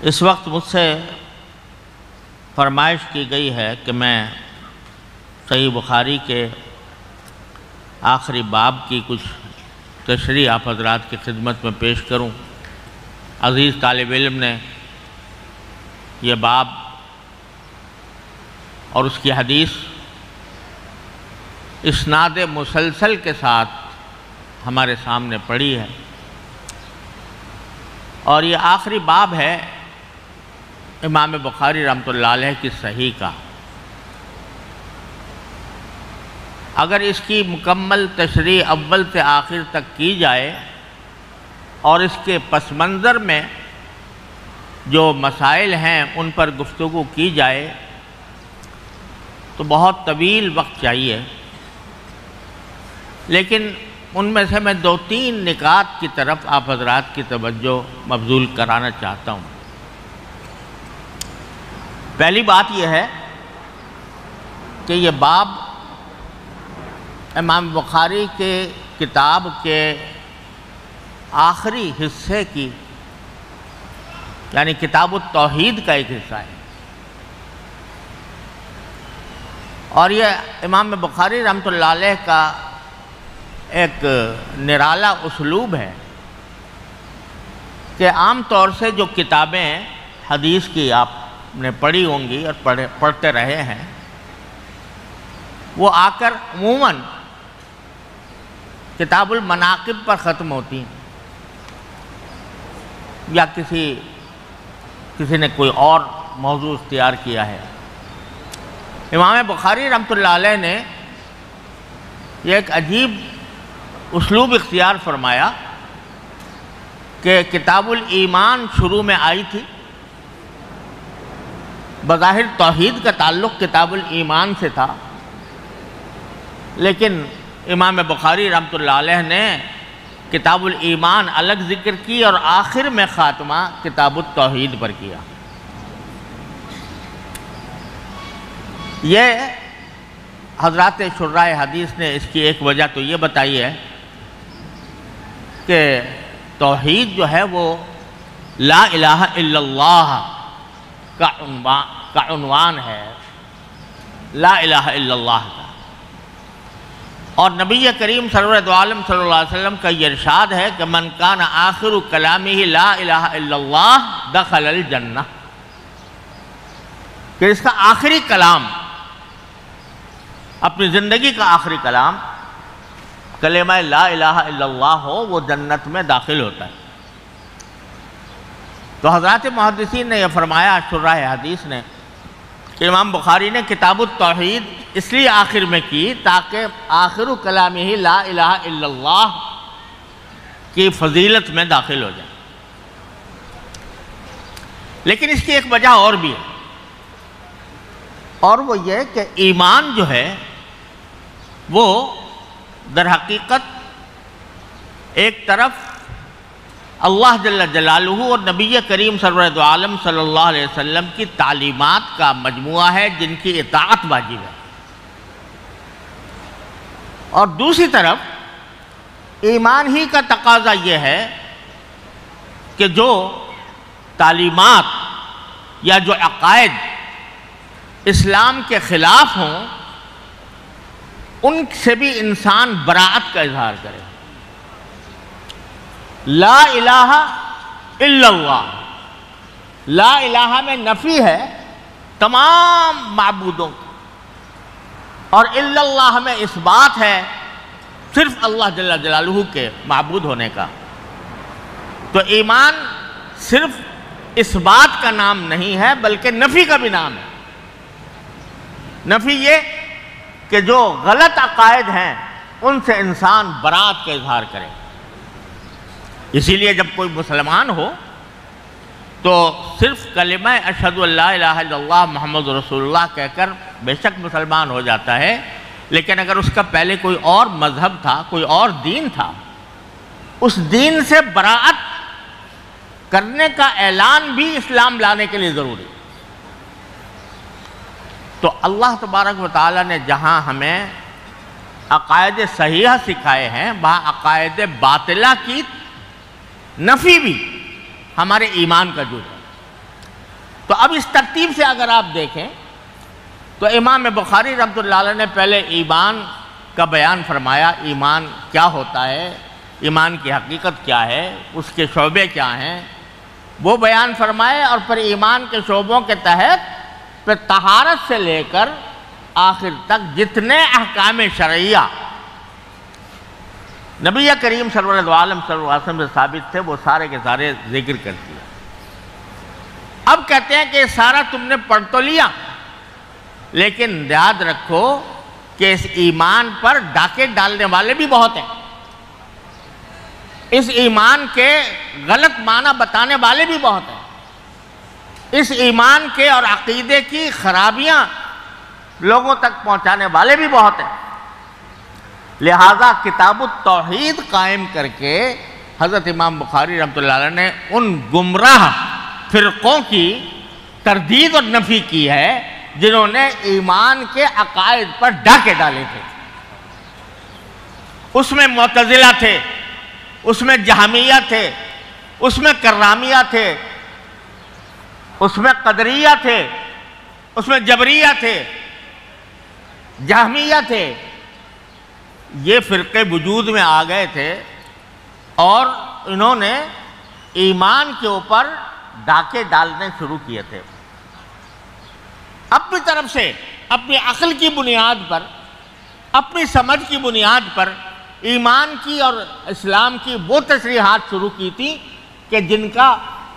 اس وقت مجھ سے فرمائش کی گئی ہے کہ میں صحیح بخاری کے آخری باب کی کچھ تشریح آپ حضرات کی خدمت میں پیش کروں۔ عزیز طالب علم نے یہ باب اور اس کی حدیث اسناد مسلسل کے ساتھ ہمارے سامنے پڑھی ہے، اور یہ آخری باب ہے امام بخاری رحمۃ اللہ علیہ کی صحیح کا۔ اگر اس کی مکمل تشریح اول سے آخر تک کی جائے اور اس کے پس منظر میں جو مسائل ہیں ان پر گفتگو کی جائے تو بہت طویل وقت چاہیے، لیکن ان میں سے میں 2-3 نکات کی طرف آپ حضرات کی توجہ مبذول کرانا چاہتا ہوں۔ پہلی بات یہ ہے کہ یہ باب امام بخاری کے کتاب کے آخری حصے کی، یعنی کتاب التوحید کا ایک حصہ ہے، اور یہ امام بخاری رحمۃ اللہ علیہ کا ایک نرالا اسلوب ہے کہ عام طور سے جو کتابیں حدیث کی آپ نے پڑھی ہوں گی اور پڑھتے رہے ہیں، وہ آ کر عموماً کتاب المناقب پر ختم ہوتی ہیں، یا کسی نے کوئی اور موضوع اختیار کیا ہے۔ امام بخاری رحمۃ اللہ علیہ نے یہ ایک عجیب اسلوب اختیار فرمایا کہ کتاب الایمان شروع میں آئی تھی، بظاہر توحید کا تعلق کتاب الایمان سے تھا، لیکن امام بخاری رحمۃ اللہ علیہ نے کتاب الایمان الگ ذکر کی اور آخر میں خاتمہ کتاب التوحید پر کیا۔ یہ حضرات شراح حدیث نے اس کی ایک وجہ تو یہ بتائی ہے کہ توحید جو ہے وہ لا الہ الا اللہ کا عنوان ہے، لا الہ الا اللہ کا، اور نبی کریم سرور دو عالم صلی اللہ علیہ وسلم کا یہ ارشاد ہے کہ من کان آخر کلامہ لا الہ الا اللہ دخل الجنہ، کہ اس کا آخری کلام، اپنی زندگی کا آخری کلام کلمہ لا الہ الا اللہ ہو، وہ جنت میں داخل ہوتا ہے۔ تو حضرات محدثین نے یہ فرمایا، شراح حدیث نے، کہ امام بخاری نے کتاب التوحید اس لیے آخر میں کی تاکہ آخر کلامہ لا الہ الا اللہ کی فضیلت میں داخل ہو جائے۔ لیکن اس کی ایک وجہ اور بھی ہے، اور وہ یہ کہ ایمان جو ہے وہ در حقیقت ایک طرف اللہ جل جلالہ اور نبی کریم سرور دو عالم صلی اللہ علیہ وسلم کی تعلیمات کا مجموعہ ہے جن کی اطاعت واجب ہے، اور دوسری طرف ایمان ہی کا تقاضا یہ ہے کہ جو تعلیمات یا جو عقائد اسلام کے خلاف ہوں ان سے بھی انسان براءت کا اظہار کرے۔ لا الہ الا اللہ، لا الہ میں نفی ہے تمام معبودوں کی، اور الا اللہ میں اس بات ہے صرف اللہ جل جلالہ کے معبود ہونے کا۔ تو ایمان صرف اس بات کا نام نہیں ہے بلکہ نفی کا بھی نام ہے۔ نفی یہ کہ جو غلط عقائد ہیں ان سے انسان براءت کا اظہار کرے۔ اسی لیے جب کوئی مسلمان ہو تو صرف کلمہ اشہد ان لا الہ الا اللہ محمد رسول اللہ کہہ کر بے شک مسلمان ہو جاتا ہے، لیکن اگر اس کا پہلے کوئی اور مذہب تھا، کوئی اور دین تھا، اس دین سے براءت کرنے کا اعلان بھی اسلام لانے کے لیے ضروری ہے۔ تو اللہ تبارک و تعالیٰ نے جہاں ہمیں عقائد صحیحہ سکھائے ہیں، وہاں عقائد باطلہ کی نفی بھی ہمارے ایمان کا جز ہے۔ تو اب اس ترتیب سے اگر آپ دیکھیں تو امام بخاری رحمۃ اللہ علیہ نے پہلے ایمان کا بیان فرمایا، ایمان کیا ہوتا ہے، ایمان کی حقیقت کیا ہے، اس کے شعبے کیا ہیں، وہ بیان فرمائے، اور پھر ایمان کے شعبوں کے تحت پھر طہارت سے لے کر آخر تک جتنے احکام شرعیہ نبی کریم صلی اللہ علیہ وسلم سے ثابت تھے وہ سارے کے سارے ذکر کر دیا۔ اب کہتے ہیں کہ سارا تم نے پڑھ تو لیا، لیکن یاد رکھو کہ اس ایمان پر ڈاکے ڈالنے والے بھی بہت ہیں، اس ایمان کے غلط معنی بتانے والے بھی بہت ہیں، اس ایمان کے اور عقیدے کی خرابیاں لوگوں تک پہنچانے والے بھی بہت ہیں۔ لہذا کتاب التوحید قائم کر کے حضرت امام بخاری رحمۃ اللہ علیہ نے ان گمراہ فرقوں کی تردید اور نفی کی ہے جنہوں نے ایمان کے عقائد پر ڈاکے ڈالے تھے۔ اس میں معتزلہ تھے، اس میں جہمیہ تھے، اس میں کرامیہ تھے، اس میں قدریہ تھے، اس میں جبریہ تھے، جہمیہ تھے، یہ فرقے وجود میں آ گئے تھے اور انہوں نے ایمان کے اوپر ڈاکے ڈالنے شروع کیے تھے۔ اپنی طرف سے اپنی عقل کی بنیاد پر، اپنی سمجھ کی بنیاد پر ایمان کی اور اسلام کی وہ تشریحات شروع کی تھی کہ جن کا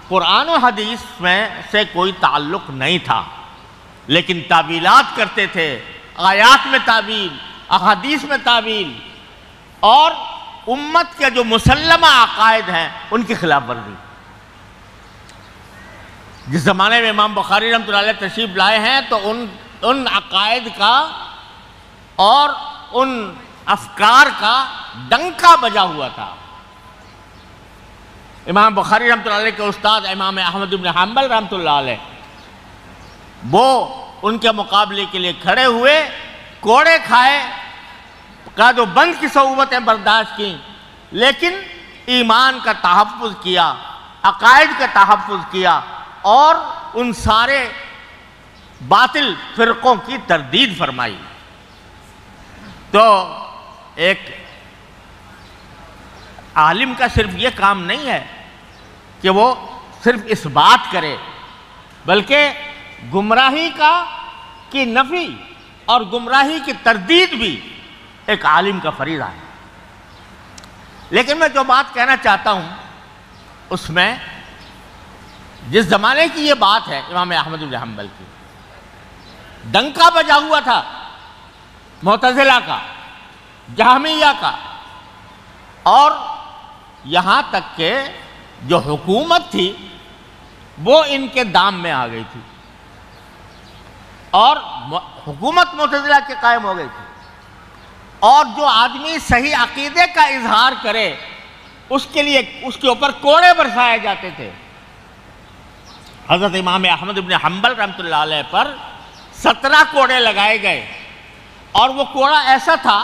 قرآن و حدیث میں سے کوئی تعلق نہیں تھا، لیکن تعویلات کرتے تھے، آیات میں تعویل، احادیث میں تعویل، اور امت کے جو مسلمہ عقائد ہیں ان کی خلاف ورزی۔ جس زمانے میں امام بخاری رحمۃ اللہ علیہ تشریف لائے ہیں تو ان عقائد کا اور ان افکار کا ڈنکا بجا ہوا تھا۔ امام بخاری رحمۃ اللہ علیہ کے استاد امام احمد بن حنبل رحمۃ اللہ علیہ وہ ان کے مقابلے کے لیے کھڑے ہوئے، کوڑے کھائے، قید و بند کی صعوبتیں برداشت کیں، لیکن ایمان کا تحفظ کیا، عقائد کا تحفظ کیا اور ان سارے باطل فرقوں کی تردید فرمائی۔ تو ایک عالم کا صرف یہ کام نہیں ہے کہ وہ صرف اس بات کرے، بلکہ گمراہی کی نفی اور گمراہی کی تردید بھی ایک عالم کا فریضہ ہے۔ لیکن میں جو بات کہنا چاہتا ہوں اس میں جس زمانے کی یہ بات ہے امام احمد بن حنبل کی، ڈنکا بجا ہوا تھا معتزلہ کا، جہمیہ کا، اور یہاں تک کہ جو حکومت تھی وہ ان کے دام میں آ گئی تھی اور حکومت معتزلہ کے قائم ہو گئی تھی، اور جو آدمی صحیح عقیدے کا اظہار کرے اس کے لیے اس کے اوپر کوڑے برسائے جاتے تھے۔ حضرت امام احمد بن حنبل رحمۃ اللہ علیہ پر 17 کوڑے لگائے گئے، اور وہ کوڑا ایسا تھا،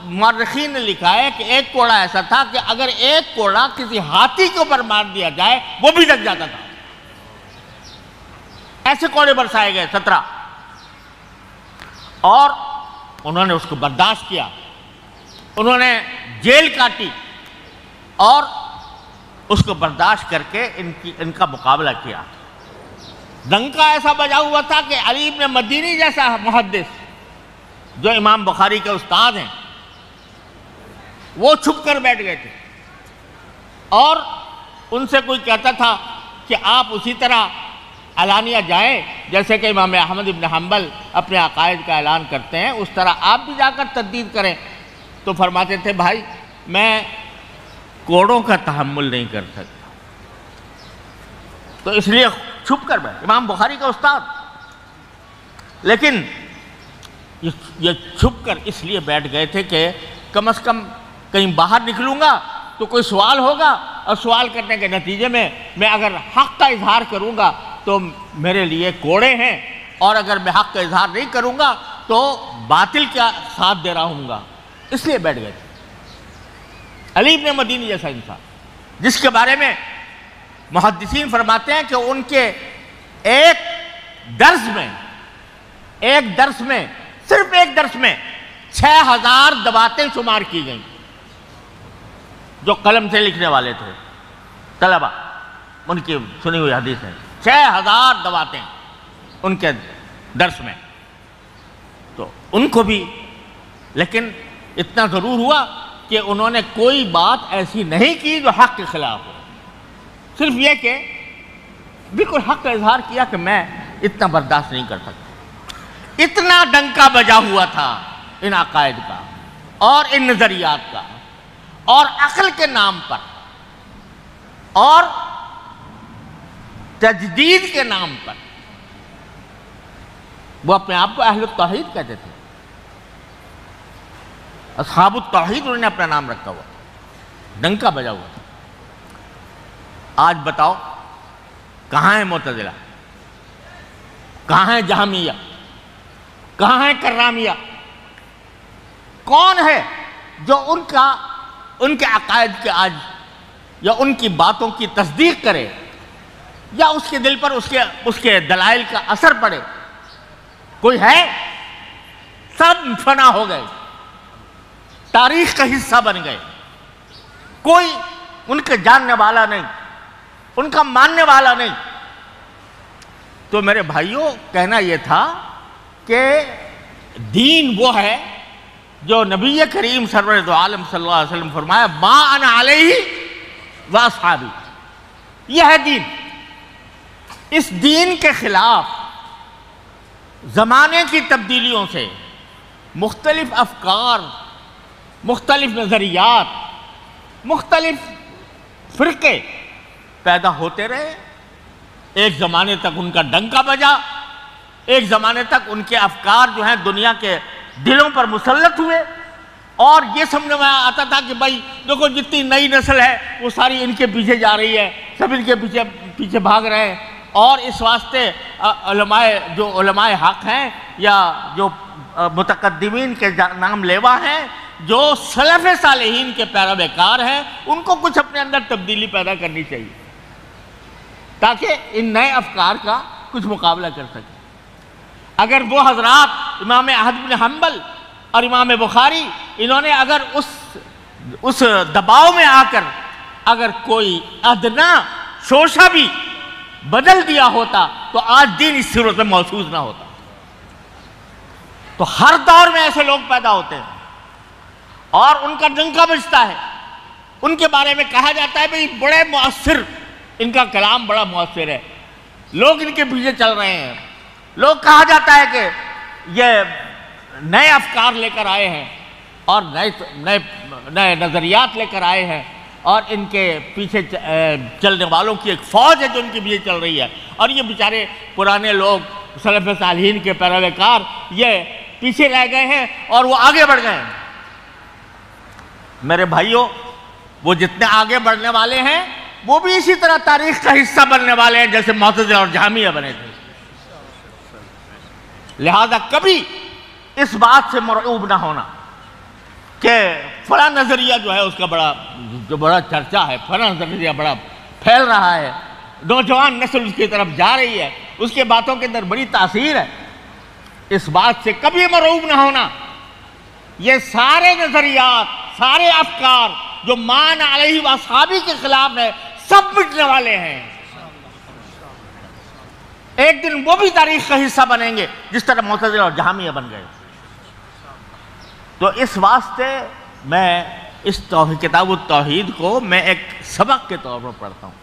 مورخین نے لکھا ہے کہ ایک کوڑا ایسا تھا کہ اگر ایک کوڑا کسی ہاتھی کے اوپر مار دیا جائے وہ بھی لگ جاتا تھا، ایسے کوڑے برسائے گئے 17، اور انہوں نے اس کو برداشت کیا، انہوں نے جیل کاٹی اور اس کو برداشت کر کے ان کا مقابلہ کیا۔ ڈنکا ایسا بجا ہوا تھا کہ علی بن مدینی جیسا محدث جو امام بخاری کے استاد ہیں وہ چھپ کر بیٹھ گئے تھے، اور ان سے کوئی کہتا تھا کہ آپ اسی طرح اعلانیہ جائیں جیسے کہ امام احمد بن حنبل اپنے عقائد کا اعلان کرتے ہیں، اس طرح آپ بھی جا کر تردید کریں۔ تو فرماتے تھے بھائی میں کوڑوں کا تحمل نہیں کر سکتا، تو اس لیے چھپ کر بیٹھ، امام بخاری کا استاد، لیکن یہ چھپ کر اس لیے بیٹھ گئے تھے کہ کم از کم کہیں باہر نکلوں گا تو کوئی سوال ہوگا، اور سوال کرنے کے نتیجے میں اگر حق کا اظہار کروں گا تو میرے لیے کوڑے ہیں، اور اگر میں حق کا اظہار نہیں کروں گا تو باطل کا ساتھ دے رہا ہوں گا، اس لیے بیٹھ گئے تھے۔ علی بن مدینی جیسا انسان جس کے بارے میں محدثین فرماتے ہیں کہ ان کے ایک درس میں صرف ایک درس میں 6000 دباتیں شمار کی گئیں جو قلم سے لکھنے والے تھے طلبہ، ان کی سنی ہوئی حدیث ہے، 6000 دباتیں ان کے درس میں. تو ان کو بھی، لیکن اتنا ضرور ہوا کہ انہوں نے کوئی بات ایسی نہیں کی جو حق کے خلاف ہو، صرف یہ کہ بالکل حق کا اظہار کیا کہ میں اتنا برداشت نہیں کر سکتا. اتنا ڈنکا بجا ہوا تھا ان عقائد کا اور ان نظریات کا اور عقل کے نام پر اور تجدید کے نام پر. وہ اپنے آپ کو اہل التوحید کہتے تھے، اصحاب التوحید انہوں نے اپنا نام رکھا ہوا، ڈنکا بجا ہوا تھا. آج بتاؤ کہاں ہے معتزلہ، کہاں ہے جہمیہ، کہاں ہے کرامیہ؟ کون ہے جو ان کے عقائد کے آج یا ان کی باتوں کی تصدیق کرے یا اس کے دل پر اس کے دلائل کا اثر پڑے؟ کوئی ہے؟ سب فنا ہو گئے، تاریخ کا حصہ بن گئے. کوئی ان کے جاننے والا نہیں، ان کا ماننے والا نہیں. تو میرے بھائیوں، کہنا یہ تھا کہ دین وہ ہے جو نبی کریم سرور دو عالم صلی اللہ علیہ وسلم فرمایا ما انا علیہ واصحابی، یہ ہے دین. اس دین کے خلاف زمانے کی تبدیلیوں سے مختلف افکار، مختلف نظریات، مختلف فرقے پیدا ہوتے رہے. ایک زمانے تک ان کا ڈنکا بجا، ایک زمانے تک ان کے افکار جو ہیں دنیا کے دلوں پر مسلط ہوئے، اور یہ سمجھ میں آتا تھا کہ بھائی دیکھو جتنی نئی نسل ہے وہ ساری ان کے پیچھے جا رہی ہے، سب ان کے پیچھے بھاگ رہے ہیں. اور اس واسطے علماء حق ہیں یا جو متقدمین کے نام لیوا ہیں، جو سلف صالحین کے پیروکار ہیں، ان کو کچھ اپنے اندر تبدیلی پیدا کرنی چاہیے تاکہ ان نئے افکار کا کچھ مقابلہ کر سکیں. اگر وہ حضرات امام احمد بن حنبل اور امام بخاری، انہوں نے اگر اس دباؤ میں آ کر اگر کوئی ادنا شوشہ بھی بدل دیا ہوتا تو آج دین اس صورت میں محسوس نہ ہوتا. تو ہر دور میں ایسے لوگ پیدا ہوتے ہیں اور ان کا ڈنکا بجتا ہے. ان کے بارے میں کہا جاتا ہے بھئی بڑے مؤثر، ان کا کلام بڑا مؤثر ہے، لوگ ان کے پیچھے چل رہے ہیں. لوگ کہا جاتا ہے کہ یہ نئے افکار لے کر آئے ہیں اور نئے نظریات لے کر آئے ہیں، اور ان کے پیچھے چلنے والوں کی ایک فوج ہے جو ان کے پیچھے چل رہی ہے، اور یہ بیچارے پرانے لوگ سلف صالحین کے پیروکار یہ پیچھے رہ گئے ہیں اور وہ آگے بڑھ گئے ہیں. میرے بھائیوں، وہ جتنے آگے بڑھنے والے ہیں وہ بھی اسی طرح تاریخ کا حصہ بننے والے ہیں جیسے معتزلہ اور جہمیہ بنے تھے. لہذا کبھی اس بات سے مرعوب نہ ہونا کہ فلاں نظریہ جو ہے اس کا بڑا چرچا ہے، فلاں نظریہ بڑا پھیل رہا ہے، نوجوان نسل اس کی طرف جا رہی ہے، اس کے باتوں کے اندر بڑی تاثیر ہے. اس بات سے کبھی مرعوب نہ ہونا. یہ سارے نظریات، سارے افکار جو مان علیہ واصحابی کے خلاف ہے، سب مٹنے والے ہیں. ایک دن وہ بھی تاریخ کا حصہ بنیں گے جس طرح معتزلہ اور جہمیہ بن گئے. تو اس واسطے میں اس کتاب التوحید کو میں ایک سبق کے طور پر پڑھتا ہوں،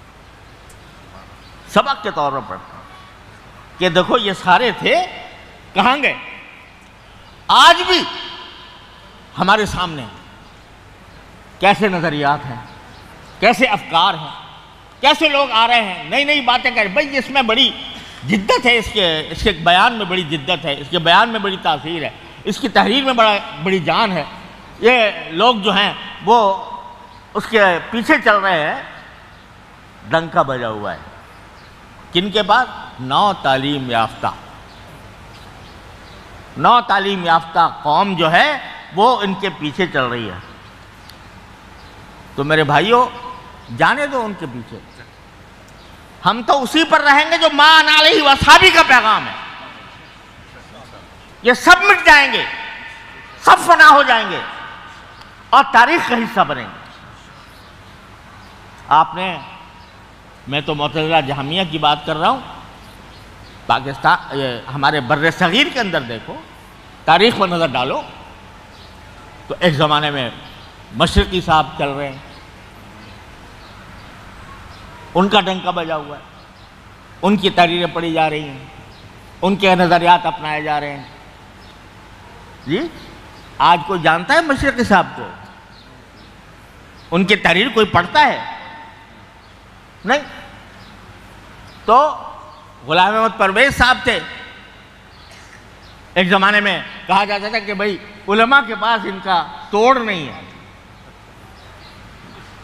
سبق کے طور پر پڑھتا ہوں کہ دیکھو یہ سارے تھے، کہاں گئے؟ آج بھی ہمارے سامنے کیسے نظریات ہیں، کیسے افکار ہیں، کیسے لوگ آ رہے ہیں، نئی نئی باتیں کر رہے ہیں. بھائی اس میں بڑی جدت ہے، اس کے بیان میں بڑی جدت ہے، اس کے بیان میں بڑی تاثیر ہے، اس کی تحریر میں بڑی جان ہے. یہ لوگ جو ہیں وہ اس کے پیچھے چل رہے ہیں. ڈنکا بجا ہوا ہے کن کے بعد؟ نو تعلیم یافتہ قوم جو ہے وہ ان کے پیچھے چل رہی ہے. تو میرے بھائیوں، جانے دو ان کے پیچھے. ہم تو اسی پر رہیں گے جو ما انا علیہ واصحابی کا پیغام ہے. یہ سب مٹ جائیں گے، سب فنا ہو جائیں گے اور تاریخ کا حصہ بنیں گے. آپ نے، میں تو معتزلہ جہمیہ کی بات کر رہا ہوں، پاکستان ہمارے بر صغیر کے اندر دیکھو، تاریخ پر نظر ڈالو تو ایک زمانے میں مشرقی صاحب چل رہے ہیں، ان کا ڈنکا بجا ہوا ہے، ان کی تحریریں پڑھی جا رہی ہیں، ان کے نظریات اپنائے جا رہے ہیں. جی آج کوئی جانتا ہے مشرقی صاحب کو؟ ان کی تحریر کوئی پڑھتا ہے؟ نہیں. تو غلام احمد پرویز صاحب تھے، ایک زمانے میں کہا جاتا تھا کہ بھائی علماء کے پاس ان کا توڑ نہیں ہے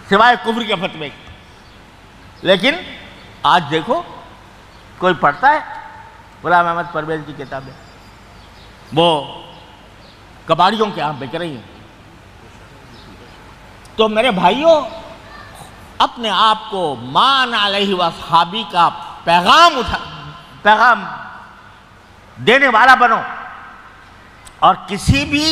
سوائے کفر کے فتوے کی. لیکن آج دیکھو کوئی پڑھتا ہے غلام احمد پرویز کی کتابیں؟ وہ کباڑیوں کے یہاں بک رہی ہیں. تو میرے بھائیوں، اپنے آپ کو ما انا علیہ واصحابی کا پیغام دینے والا بنو، اور کسی بھی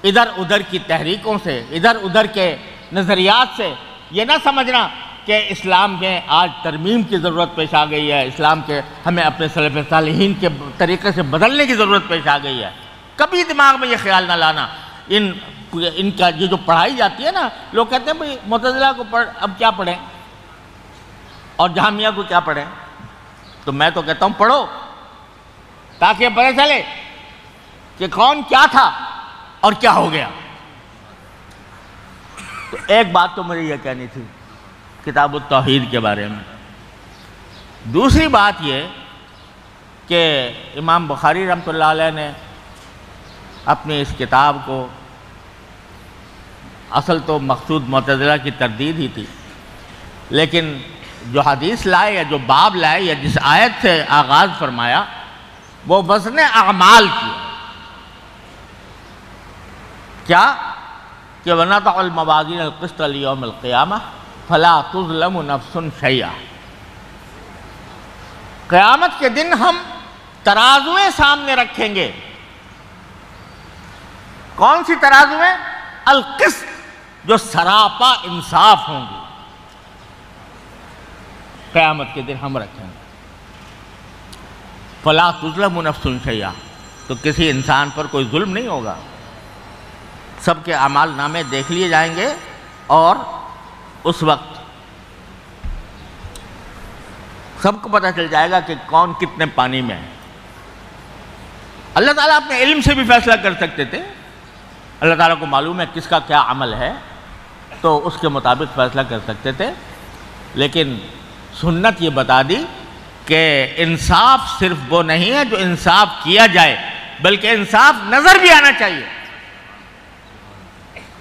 ادھر ادھر کی تحریکوں سے، ادھر ادھر کے نظریات سے یہ نہ سمجھنا کہ اسلام میں آج ترمیم کی ضرورت پیش آ گئی ہے، اسلام کے ہمیں اپنے سلف صالحین کے طریقے سے بدلنے کی ضرورت پیش آ گئی ہے. کبھی دماغ میں یہ خیال نہ لانا. ان کا یہ جو پڑھائی جاتی ہے نا، لوگ کہتے ہیں بھئی معتزلہ کو اب کیا پڑھیں اور جہمیہ کو کیا پڑھیں. تو میں تو کہتا ہوں پڑھو، تاکہ پتہ چلے کہ کون کیا تھا اور کیا ہو گیا. تو ایک بات تو مجھے یہ کہنی تھی کتاب التوحید کے بارے میں. دوسری بات یہ کہ امام بخاری رحمۃ اللہ علیہ نے اپنی اس کتاب کو، اصل تو مقصود معتزلہ کی تردید ہی تھی، لیکن جو حدیث لائے یا جو باب لائے یا جس آیت سے آغاز فرمایا وہ وزن اعمال کی. کیا کہ وَنَضَعُ الْمَوَازِينَ الْقِسْطَ لِيَوْمِ الْقِيَامَةِ فَلَا تُظْلَمُ نَفْسٌ شَيْئًا. قیامت کے دن ہم ترازویں سامنے رکھیں گے. کون سی ترازویں؟ القسط، جو سراپا انصاف ہوں گی. قیامت کے دن ہم رکھیں گے. فَلَا تُظْلَمُ نَفْسٌ شَيْئًا، تو کسی انسان پر کوئی ظلم نہیں ہوگا. سب کے اعمال نامے دیکھ لیے جائیں گے اور اس وقت سب کو پتہ چل جائے گا کہ کون کتنے پانی میں ہے. اللہ تعالیٰ اپنے علم سے بھی فیصلہ کر سکتے تھے. اللہ تعالیٰ کو معلوم ہے کس کا کیا عمل ہے، تو اس کے مطابق فیصلہ کر سکتے تھے. لیکن سنت یہ بتا دی کہ انصاف صرف وہ نہیں ہے جو انصاف کیا جائے، بلکہ انصاف نظر بھی آنا چاہیے.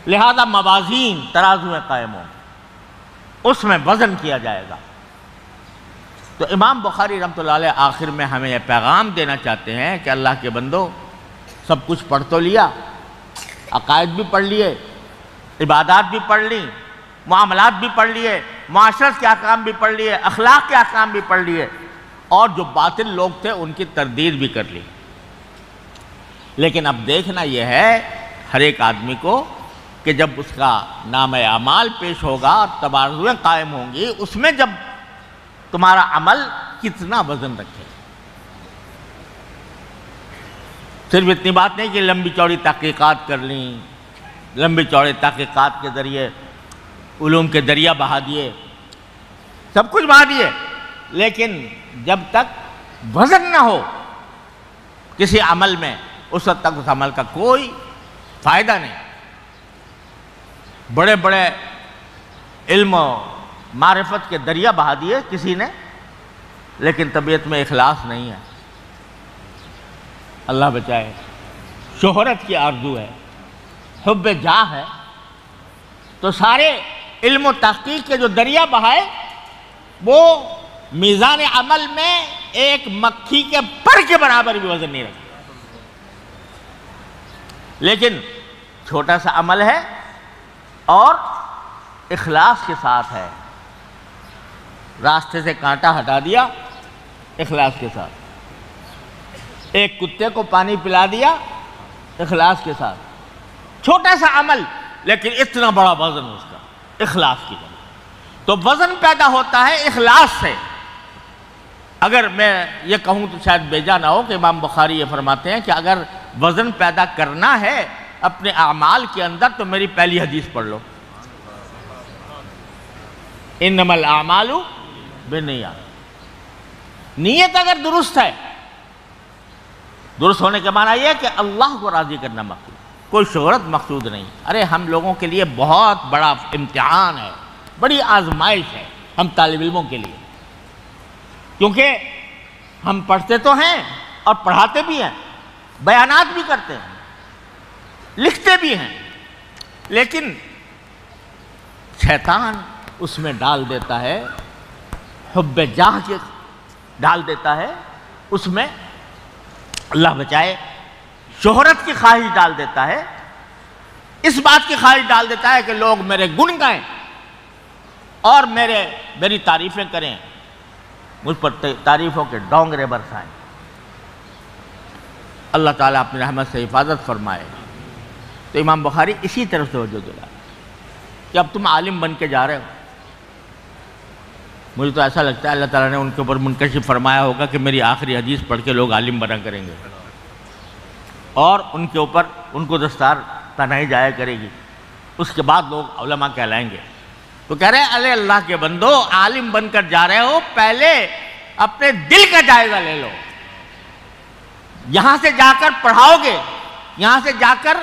لہذا موازین، ترازویں قائم ہوں، اس میں وزن کیا جائے گا. تو امام بخاری رحمۃ اللہ علیہ آخر میں ہمیں یہ پیغام دینا چاہتے ہیں کہ اللہ کے بندو، سب کچھ پڑھ تو لیا، عقائد بھی پڑھ لیے، عبادات بھی پڑھ لی، معاملات بھی پڑھ لیے، معاشرت کے احکام بھی پڑھ لیے، اخلاق کے احکام بھی پڑھ لیے، اور جو باطل لوگ تھے ان کی تردید بھی کر لی. لیکن اب دیکھنا یہ ہے ہر ایک آدمی کو کہ جب اس کا نام اعمال پیش ہوگا اور ترازویں قائم ہوں گی، اس میں جب تمہارا عمل کتنا وزن رکھے. صرف اتنی بات نہیں کہ لمبی چوڑی تحقیقات کر لیں، لمبی چوڑے تحقیقات کے ذریعے علوم کے دریا بہا دیے، سب کچھ بہا دیے، لیکن جب تک وزن نہ ہو کسی عمل میں، اس وقت تک اس عمل کا کوئی فائدہ نہیں. بڑے بڑے علم و معرفت کے دریا بہا دیے کسی نے، لیکن طبیعت میں اخلاص نہیں ہے. اللہ بچائے. شہرت کی آرزو ہے، حب جاہ ہے، تو سارے علم و تحقیق کے جو دریا بہائے وہ میزان عمل میں ایک مکھی کے پر کے برابر بھی وزن نہیں رکھتے. لیکن چھوٹا سا عمل ہے اور اخلاص کے ساتھ ہے، راستے سے کانٹا ہٹا دیا اخلاص کے ساتھ، ایک کتے کو پانی پلا دیا اخلاص کے ساتھ، چھوٹا سا عمل لیکن اتنا بڑا وزن اس کا اخلاص کی وجہ۔ تو وزن پیدا ہوتا ہے اخلاص سے۔ اگر میں یہ کہوں تو شاید بیجا نہ ہو کہ امام بخاری یہ فرماتے ہیں کہ اگر وزن پیدا کرنا ہے اپنے اعمال کے اندر تو میری پہلی حدیث پڑھ لو، انما الاعمال بالنیات۔ نیت اگر درست ہے، درست ہونے کے معنی یہ ہے کہ اللہ کو راضی کرنا مقصود، کوئی شہرت مقصود نہیں۔ ارے ہم لوگوں کے لیے بہت بڑا امتحان ہے، بڑی آزمائش ہے ہم طالب علموں کے لیے، کیونکہ ہم پڑھتے تو ہیں اور پڑھاتے بھی ہیں، بیانات بھی کرتے ہیں، لکھتے بھی ہیں، لیکن شیطان اس میں ڈال دیتا ہے حب جاہ کے، ڈال دیتا ہے اس میں، اللہ بچائے، شہرت کی خواہش ڈال دیتا ہے، اس بات کی خواہش ڈال دیتا ہے کہ لوگ میرے گن گائیں اور میری تعریفیں کریں، مجھ پر تعریفوں کے ڈونگرے برسائیں۔ اللہ تعالیٰ اپنی رحمت سے حفاظت فرمائے۔ تو امام بخاری اسی طرف سے توجہ دلا کہ اب تم عالم بن کے جا رہے ہو۔ مجھے تو ایسا لگتا ہے اللہ تعالیٰ نے ان کے اوپر منکشف فرمایا ہوگا کہ میری آخری حدیث پڑھ کے لوگ عالم بنا کریں گے، اور ان کے اوپر ان کو دستار پہنائی جایا کرے گی، اس کے بعد لوگ علماء کہلائیں گے۔ تو کہہ رہے ہیں ارے اللہ کے بندو، عالم بن کر جا رہے ہو، پہلے اپنے دل کا جائزہ لے لو۔ یہاں سے جا کر پڑھاؤ گے، یہاں سے جا کر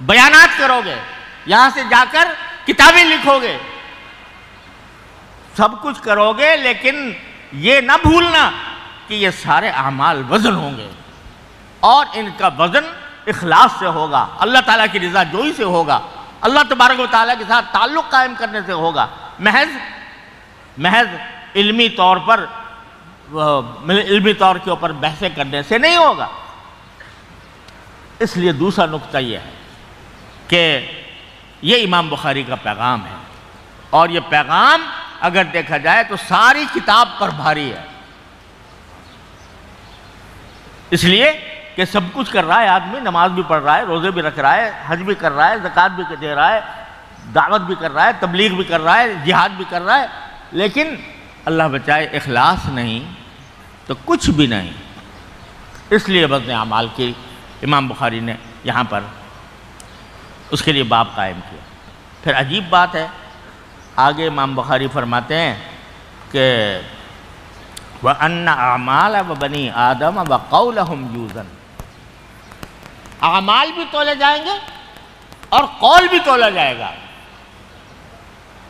بیانات کرو گے، یہاں سے جا کر کتابیں لکھو گے، سب کچھ کرو گے، لیکن یہ نہ بھولنا کہ یہ سارے اعمال وزن ہوں گے، اور ان کا وزن اخلاص سے ہوگا، اللہ تعالیٰ کی رضا جوئی سے ہوگا، اللہ تبارک و تعالیٰ کے ساتھ تعلق قائم کرنے سے ہوگا، محض علمی طور کے اوپر بحثیں کرنے سے نہیں ہوگا۔ اس لیے دوسرا نقطہ یہ ہے کہ یہ امام بخاری کا پیغام ہے، اور یہ پیغام اگر دیکھا جائے تو ساری کتاب پر بھاری ہے، اس لیے کہ سب کچھ کر رہا ہے آدمی، نماز بھی پڑھ رہا ہے، روزے بھی رکھ رہا ہے، حج بھی کر رہا ہے، زکوٰۃ بھی دے رہا ہے، دعوت بھی کر رہا ہے، تبلیغ بھی کر رہا ہے، جہاد بھی کر رہا ہے، لیکن اللہ بچائے اخلاص نہیں تو کچھ بھی نہیں۔ اس لیے وزن اعمال کی امام بخاری نے یہاں پر اس کے لیے باب قائم کیا۔ پھر عجیب بات ہے، آگے امام بخاری فرماتے ہیں کہ وَأَنَّ أَعْمَالَ وَبَنِي آدَمَ وَقَوْلَهُمْ يُوزَنُ، اعمال بھی تولے جائیں گے اور قول بھی تولا جائے گا۔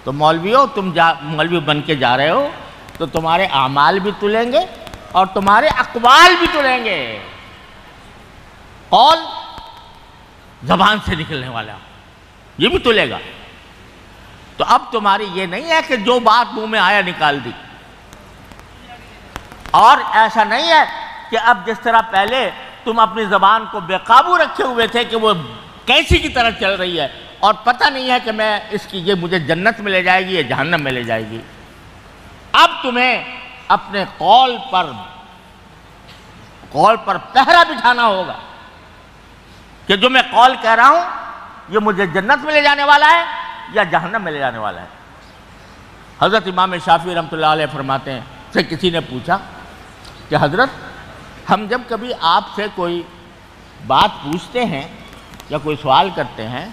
تو مولویوں، تم مولوی بن کے جا رہے ہو تو تمہارے اعمال بھی تلیں گے اور تمہارے اقوال بھی تلیں گے۔ قول زبان سے نکلنے والا یہ بھی تلے گا۔ تو اب تمہاری یہ نہیں ہے کہ جو بات منہ میں آیا نکال دی، اور ایسا نہیں ہے کہ اب جس طرح پہلے تم اپنی زبان کو بے قابو رکھے ہوئے تھے کہ وہ کیسی کی طرح چل رہی ہے اور پتہ نہیں ہے کہ میں اس کی یہ مجھے جنت میں لے جائے گی یا جہنم میں لے جائے گی۔ اب تمہیں اپنے قول پر پہرا بٹھانا ہوگا کہ جو میں قول کہہ رہا ہوں یہ مجھے جنت میں لے جانے والا ہے یا جہنم میں لے جانے والا ہے۔ حضرت امام شافعی رحمۃ اللہ علیہ فرماتے ہیں، سے کسی نے پوچھا کہ حضرت ہم جب کبھی آپ سے کوئی بات پوچھتے ہیں یا کوئی سوال کرتے ہیں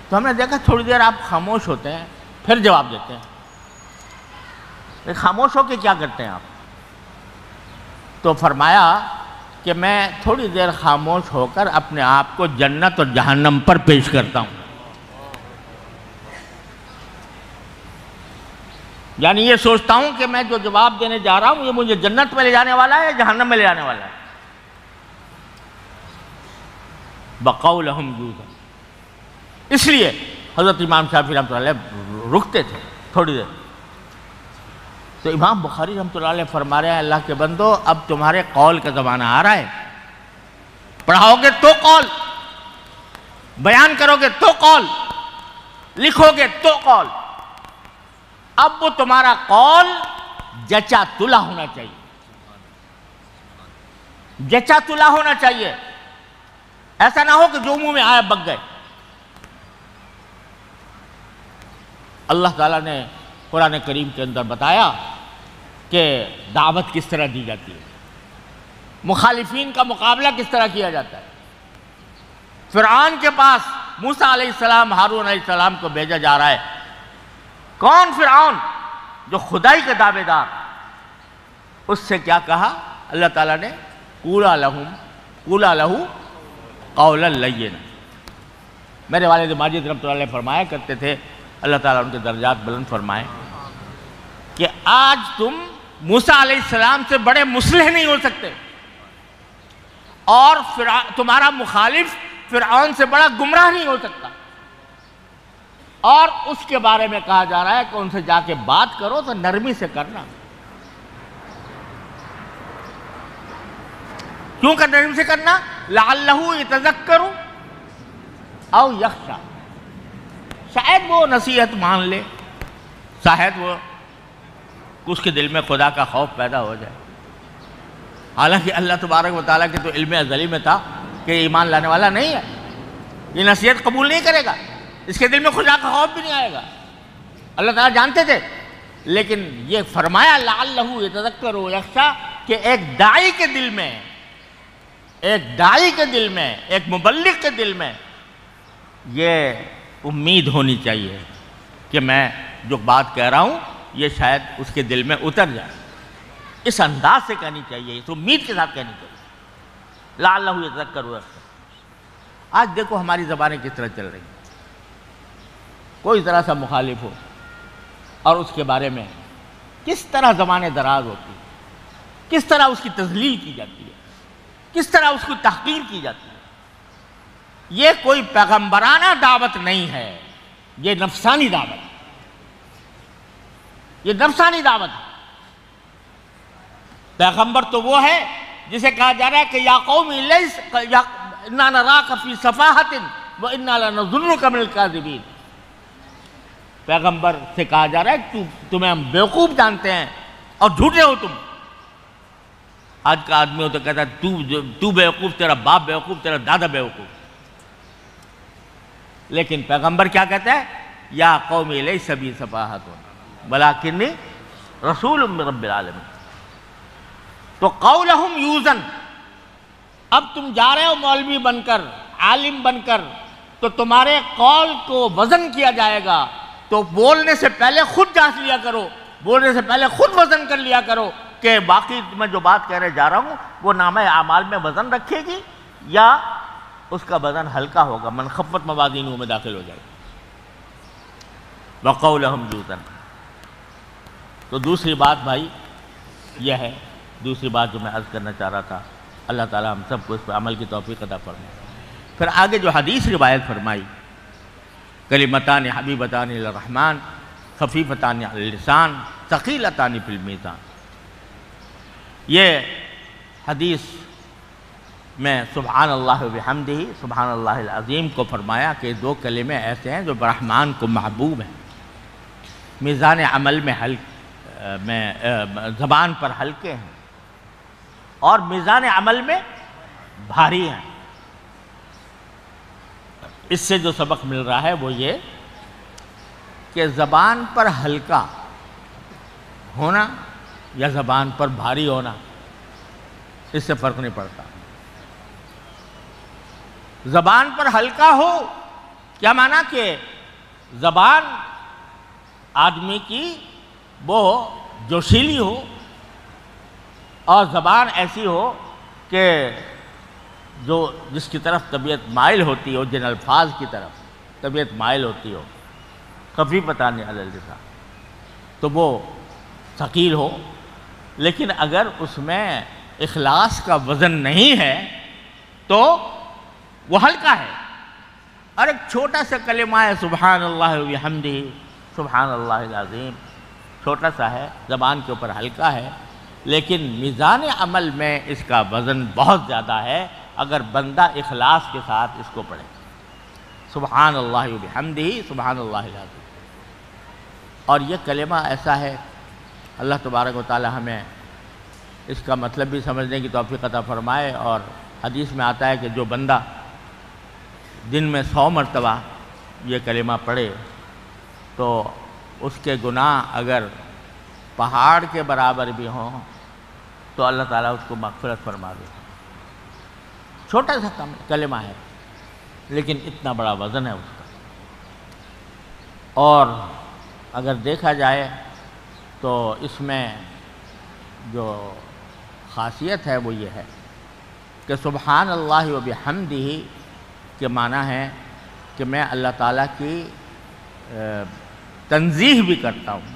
تو ہم نے دیکھا تھوڑی دیر آپ خاموش ہوتے ہیں پھر جواب دیتے ہیں، خاموش ہو کے کیا کرتے ہیں آپ؟ تو فرمایا کہ میں تھوڑی دیر خاموش ہو کر اپنے آپ کو جنت اور جہنم پر پیش کرتا ہوں، یعنی یہ سوچتا ہوں کہ میں جو جواب دینے جا رہا ہوں یہ مجھے جنت میں لے جانے والا ہے یا جہنم میں لے جانے والا ہے۔ بقولہم یوزن، اس لیے حضرت امام شافعی رحمۃ اللہ علیہ رکتے تھے تھوڑی دیر۔ تو امام بخاری رحمۃ اللہ علیہ فرما رہے ہیں اللہ کے بندو اب تمہارے قول کا زمانہ آ رہا ہے، پڑھاؤ گے تو قول، بیان کرو گے تو قول، لکھو گے تو قول۔ اب وہ تمہارا قول جچا تلا ہونا چاہیے، جچا تلا ہونا چاہیے. ایسا نہ ہو کہ جو منہ میں آیا بک گئے. اللہ تعالیٰ نے قرآن کریم کے اندر بتایا کہ دعوت کس طرح دی جاتی ہے، مخالفین کا مقابلہ کس طرح کیا جاتا ہے. فرعون کے پاس موسیٰ علیہ السلام، ہارون علیہ السلام کو بھیجا جا رہا ہے. کون فرعون؟ جو خدائی کے دعوے دار. اس سے کیا کہا اللہ تعالیٰ نے؟ قولا لہو قولا لینا. میرے والد ماجد رحمۃ اللہ علیہ فرمایا کرتے تھے، اللہ تعالیٰ ان کے درجات بلند فرمائے، کہ آج تم موسیٰ علیہ السلام سے بڑے مصلح نہیں ہو سکتے، اور تمہارا مخالف فرعون سے بڑا گمراہ نہیں ہو سکتا. اور اس کے بارے میں کہا جا رہا ہے کہ ان سے جا کے بات کرو تو نرمی سے کرنا. کیوں کہ نرمی سے کرنا؟ لعلہ یتذکر او یخشی، شاید وہ نصیحت مان لے، شاید وہ اس کے دل میں خدا کا خوف پیدا ہو جائے. حالانکہ اللہ تبارک و تعالیٰ کے تو علم ازلی میں تھا کہ ایمان لانے والا نہیں ہے، یہ نصیحت قبول نہیں کرے گا، اس کے دل میں خدا کا خوف بھی نہیں آئے گا. اللہ تعالیٰ جانتے تھے، لیکن یہ فرمایا لعلہ یتذکر و یخشی کہ ایک داعی کے دل میں، ایک مبلغ کے دل میں یہ امید ہونی چاہیے کہ میں جو بات کہہ رہا ہوں یہ شاید اس کے دل میں اتر جائے. اس انداز سے کہنی چاہیے، اس امید کے ساتھ کہنی چاہیے. لعلہ یتذکر و یخشی. آج دیکھو ہماری زبانیں کس طرح چل رہی ہیں. کوئی ذرا سا مخالف ہو اور اس کے بارے میں کس طرح زبانیں دراز ہوتی ہے، کس طرح اس کی تذلیل کی جاتی ہے، کس طرح اس کی تحقیر کی جاتی ہے. یہ کوئی پیغمبرانہ دعوت نہیں ہے، یہ نفسانی دعوت ہے. یہ نفسانی دعوت ہے. پیغمبر تو وہ ہے جسے کہا جا رہا ہے کہ یا قوم انا نراک فی صفاحۃ وانا لنظنک من الکاذبین. پیغمبر سے کہا جا رہا ہے کہ تمہیں ہم بیوقوف جانتے ہیں اور جھوٹے ہو تم. آج کا آدمی ہو تو کہتا ہے تو بیوقوف، تیرا باپ بیوقوف، تیرا دادا بیوقوف. لیکن پیغمبر کیا کہتا ہے؟ یا قوم لیس بی صفاحۃ ولکنی رسول من رب العالمین. تو قولہم یوزن. اب تم جا رہے ہو مولوی بن کر، عالم بن کر، تو تمہارے قول کو وزن کیا جائے گا. تو بولنے سے پہلے خود جانچ لیا کرو، بولنے سے پہلے خود وزن کر لیا کرو کہ باقی میں جو بات کہنے جا رہا ہوں وہ نامہ اعمال میں وزن رکھے گی یا اس کا وزن ہلکا ہوگا، منخفت موازینوں میں داخل ہو جائے گا. وقولہم یوزن. تو دوسری بات بھائی یہ ہے، دوسری بات جو میں عرض کرنا چاہ رہا تھا، اللہ تعالیٰ ہم سب کو اس پہ عمل کی توفیق عطا فرمائے. پھر آگے جو حدیث روایت فرمائی، کلمتان حبیبتان للرحمن خفیفتان علی اللسان ثقیلتان فی المیزان. یہ حدیث میں سبحان اللہ و بحمدہ سبحان اللہ العظیم کو فرمایا کہ دو کلمے ایسے ہیں جو رحمان کو محبوب ہیں، میزان عمل میں زبان پر ہلکے ہیں اور میزان عمل میں بھاری ہیں. اس سے جو سبق مل رہا ہے وہ یہ کہ زبان پر ہلکا ہونا یا زبان پر بھاری ہونا، اس سے فرق نہیں پڑتا. زبان پر ہلکا ہو کیا معنی کہ زبان آدمی کی وہ جوشیلی ہو اور زبان ایسی ہو کہ جس کی طرف طبیعت مائل ہوتی ہو، جن الفاظ کی طرف طبیعت مائل ہوتی ہو، خفیفتان علی اللسان، تو وہ ثقیل ہو. لیکن اگر اس میں اخلاص کا وزن نہیں ہے تو وہ ہلکا ہے. اور ایک چھوٹا سا کلمہ ہے سبحان اللہ و بحمدہ سبحان اللہ العظیم، چھوٹا سا ہے، زبان کے اوپر ہلکا ہے، لیکن میزان عمل میں اس کا وزن بہت زیادہ ہے اگر بندہ اخلاص کے ساتھ اس کو پڑھے. سبحان اللہ و بحمدہ سبحان اللہ العظیم. اور یہ کلمہ ایسا ہے اللہ تبارک و تعالی ہمیں اس کا مطلب بھی سمجھنے کی توفیق عطا فرمائے۔ اور حدیث میں آتا ہے کہ جو بندہ دن میں 100 مرتبہ یہ کلمہ پڑھے تو اس کے گناہ اگر پہاڑ کے برابر بھی ہوں تو اللہ تعالیٰ اس کو مغفرت فرما دے۔ چھوٹا سا کلمہ ہے لیکن اتنا بڑا وزن ہے اس کا۔ اور اگر دیکھا جائے تو اس میں جو خاصیت ہے وہ یہ ہے کہ سبحان اللہ و بحمدہ کے معنی ہے کہ میں اللہ تعالیٰ کی تنزیہ بھی کرتا ہوں۔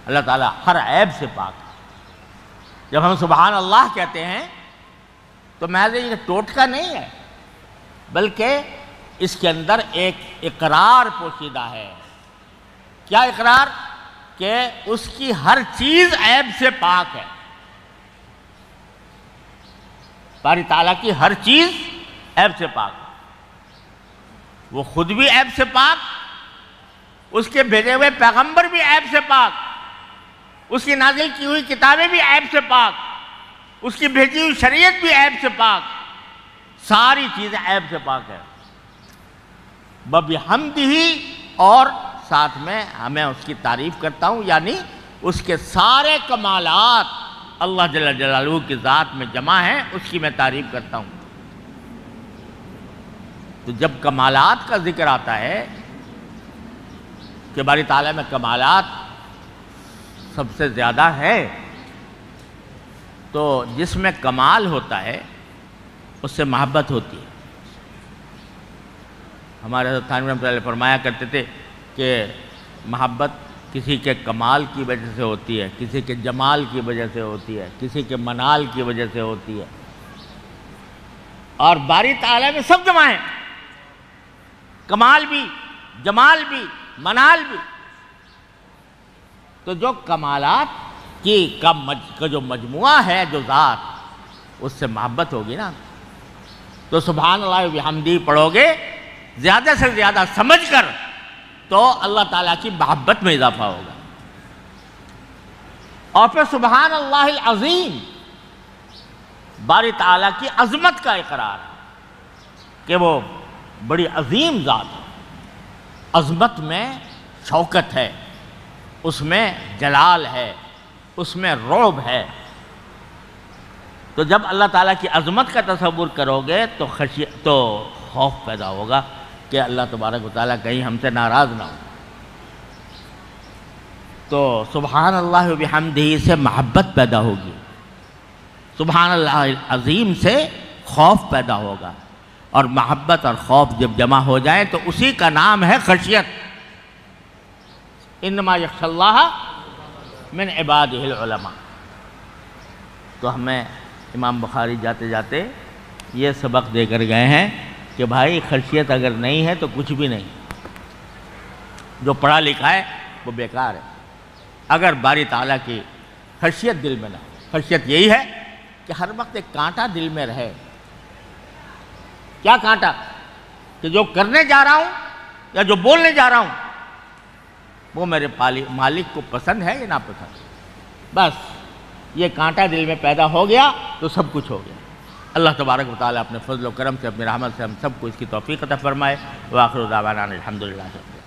اللہ تعالیٰ ہر عیب سے پاک ہے۔ جب ہم سبحان اللہ کہتے ہیں تو محض یہ ٹوٹکا نہیں ہے، بلکہ اس کے اندر ایک اقرار پوشیدہ ہے۔ کیا اقرار؟ کہ اس کی ہر چیز عیب سے پاک ہے۔ باری تعالیٰ کی ہر چیز عیب سے پاک ہے۔ وہ خود بھی عیب سے پاک، اس کے بھیجے ہوئے پیغمبر بھی عیب سے پاک، اس کی نازل کی ہوئی کتابیں بھی عیب سے پاک، اس کی بھیجی ہوئی شریعت بھی عیب سے پاک، ساری چیزیں عیب سے پاک ہے۔ بحمدہ، اور ساتھ میں میں اس کی تعریف کرتا ہوں، یعنی اس کے سارے کمالات اللہ جل جلالہ کی ذات میں جمع ہیں، اس کی میں تعریف کرتا ہوں۔ تو جب کمالات کا ذکر آتا ہے کہ باری تعالیٰ میں کمالات سب سے زیادہ ہے، تو جس میں کمال ہوتا ہے اس سے محبت ہوتی ہے۔ ہمارے حضرت تھانوی رحمۃ اللہ علیہ فرمایا کرتے تھے کہ محبت کسی کے کمال کی وجہ سے ہوتی ہے، کسی کے جمال کی وجہ سے ہوتی ہے، کسی کے منال کی وجہ سے ہوتی ہے، اور باری تعالیٰ میں سب جمع ہیں، کمال بھی، جمال بھی، منال بھی۔ تو جو کمالات کا جو مجموعہ ہے، جو ذات، اس سے محبت ہوگی نا، تو سبحان اللہ و بحمدہ پڑھو گے زیادہ سے زیادہ سمجھ کر، تو اللہ تعالیٰ کی محبت میں اضافہ ہوگا۔ اور پھر سبحان اللہ العظیم، باری تعالیٰ کی عظمت کا اقرار ہے کہ وہ بڑی عظیم ذات ہے۔ عظمت میں شوکت ہے، اس میں جلال ہے، اس میں رعب ہے۔ تو جب اللہ تعالیٰ کی عظمت کا تصور کرو گے تو خوف پیدا ہوگا کہ اللہ تبارک و تعالیٰ کہیں ہم سے ناراض نہ ہو۔ تو سبحان اللہ و بحمدہ سے محبت پیدا ہوگی، سبحان اللہ العظیم سے خوف پیدا ہوگا، اور محبت اور خوف جب جمع ہو جائیں تو اسی کا نام ہے خشیت۔ انما یخشی اللہ من عبادہ العلماء۔ تو ہمیں امام بخاری جاتے جاتے یہ سبق دے کر گئے ہیں کہ بھائی خشیت اگر نہیں ہے تو کچھ بھی نہیں، جو پڑھا لکھا ہے وہ بیکار ہے اگر باری تعالیٰ کی خشیت دل میں نہ ہو۔ خشیت یہی ہے کہ ہر وقت ایک کانٹا دل میں رہے۔ کیا کانٹا؟ کہ جو کرنے جا رہا ہوں یا جو بولنے جا رہا ہوں وہ میرے مالک کو پسند ہے یا ناپسند۔ بس یہ کانٹا دل میں پیدا ہو گیا تو سب کچھ ہو گیا۔ اللہ تبارک و تعالیٰ اپنے فضل و کرم سے، اپنی رحمت سے ہم سب کو اس کی توفیق عطا فرمائے۔ وآخر دعوانا الحمدللہ۔